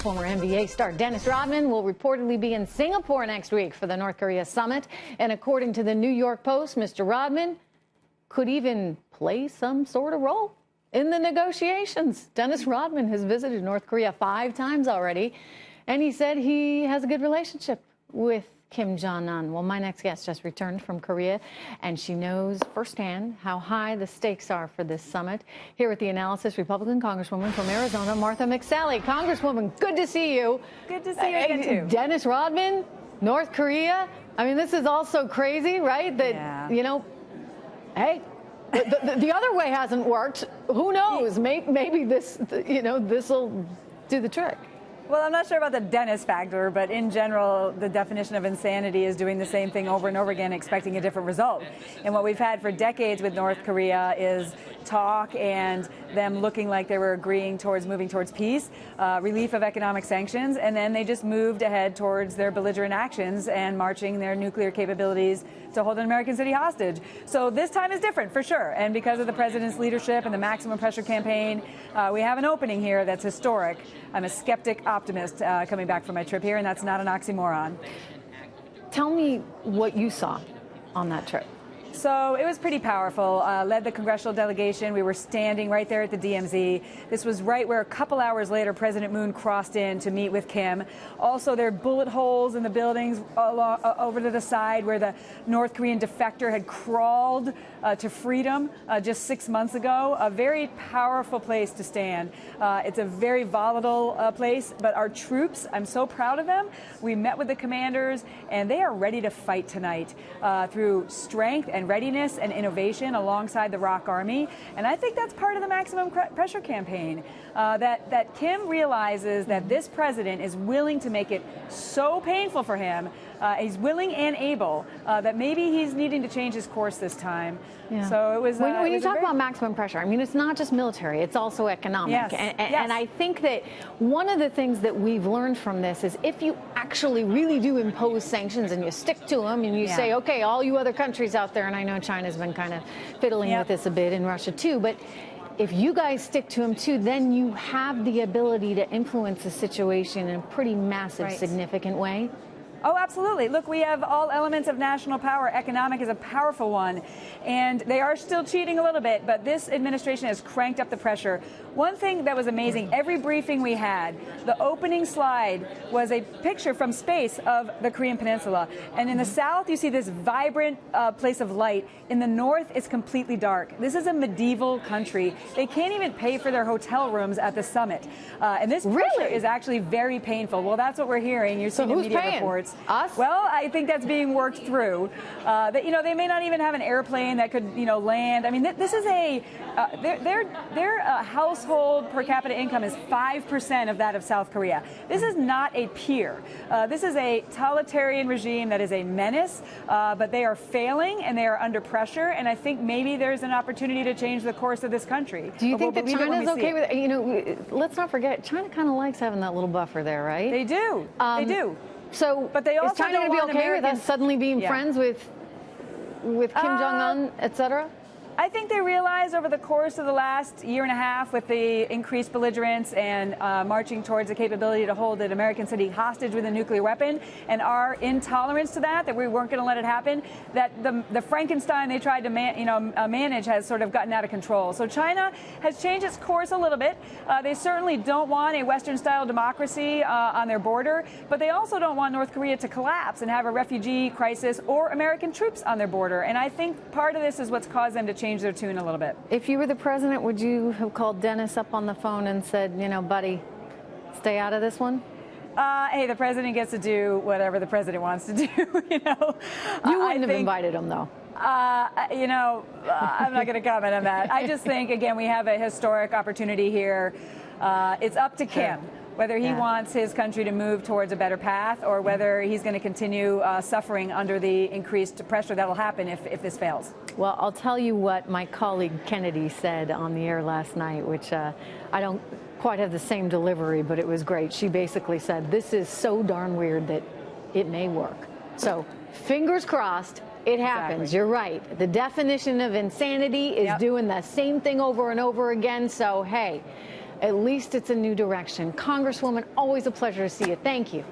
Former NBA star Dennis Rodman will reportedly be in Singapore next week for the North Korea summit. And according to the New York Post, Mr. Rodman could even play some sort of role in the negotiations. Dennis Rodman has visited North Korea 5 times already, and he said he has a good relationship with Kim Jong-un. Well, my next guest just returned from Korea, and she knows firsthand how high the stakes are for this summit. Here with the analysis, Republican Congresswoman from Arizona, Martha McSally. Congresswoman, good to see you. Good to see you again, too. Dennis Rodman, North Korea. I mean, this is all so crazy, right? That, you know, hey, the other way hasn't worked. Who knows? Maybe this, you know, this will do the trick. Well, I'm not sure about the Dennis factor, but in general, the definition of insanity is doing the same thing over and over again, expecting a different result. And what we've had for decades with North Korea is talk and them looking like they were agreeing towards moving towards peace, relief of economic sanctions, and then they just moved ahead towards their belligerent actions and marching their nuclear capabilities to hold an American city hostage. So this time is different, for sure. And because of the president's leadership and the maximum pressure campaign, we have an opening here that's historic. I'm a skeptic optimist coming back from my trip here, and that's not an oxymoron. Tell me what you saw on that trip. So it was pretty powerful. Led the congressional delegation. We were standing right there at the DMZ. This was right where a couple hours later President Moon crossed in to meet with Kim. Also, there are bullet holes in the buildings over to the side where the North Korean defector had crawled to freedom just 6 months ago. A very powerful place to stand. It's a very volatile place, but our troops, I'm so proud of them. We met with the commanders, and they are ready to fight tonight through strength and readiness and innovation alongside the ROK Army. And I think that's part of the maximum pressure campaign, that Kim realizes that this president is willing to make it so painful for him. He's willing and able that maybe he's needing to change his course this time. Yeah. So it was. When you talk about maximum pressure, I mean, it's not just military; it's also economic. Yes. And I think that one of the things that we've learned from this is if you actually really do impose sanctions and you stick to them and you say, okay, all you other countries out there, and I know China's been kind of fiddling with this a bit, and Russia too, but if you guys stick to them too, then you have the ability to influence the situation in a pretty massive, significant way. Oh, absolutely. Look, we have all elements of national power. Economic is a powerful one. And they are still cheating a little bit, but this administration has cranked up the pressure. One thing that was amazing, every briefing we had, the opening slide was a picture from space of the Korean Peninsula. And in the south, you see this vibrant place of light. In the north, it's completely dark. This is a medieval country. They can't even pay for their hotel rooms at the summit. And this pressure is actually very painful. Well, that's what we're hearing. You're seeing the media reports. Us? Well, I think that's being worked through. That, you know, they may not even have an airplane that could, you know, land. I mean, this is a their household per capita income is 5% of that of South Korea. This is not a peer. This is a totalitarian regime that is a menace, but they are failing and they are under pressure. And I think maybe there's an opportunity to change the course of this country. Do you think that China's okay with it? You know, let's not forget, China kind of likes having that little buffer there, right? They do. They do. So, but they also is China going to be okay with us suddenly being friends with Kim Jong-un, et cetera? I think they realized over the course of the last year and a half with the increased belligerence and marching towards the capability to hold an American city hostage with a nuclear weapon and our intolerance to that we weren't going to let it happen, that the Frankenstein they tried to manage has sort of gotten out of control. So China has changed its course a little bit. They certainly don't want a Western-style democracy on their border, but they also don't want North Korea to collapse and have a refugee crisis or American troops on their border. And I think part of this is what's caused them to change their tune a little bit. If you were the president, would you have called Dennis up on the phone and said, you know, buddy, stay out of this one? Hey, the president gets to do whatever the president wants to do, you know. You wouldn't have invited him, though. You know, I'm not going to comment on that. I just think, again, we have a historic opportunity here. It's up to Kim. Whether he wants his country to move towards a better path or whether he's going to continue suffering under the increased pressure that will happen if this fails. Well, I'll tell you what my colleague Kennedy said on the air last night, which I don't quite have the same delivery, but it was great. She basically said, this is so darn weird that it may work. So fingers crossed. It happens. Exactly. You're right. The definition of insanity is doing the same thing over and over again. So, hey, At least it's a new direction. Congresswoman, always a pleasure to see you. Thank you.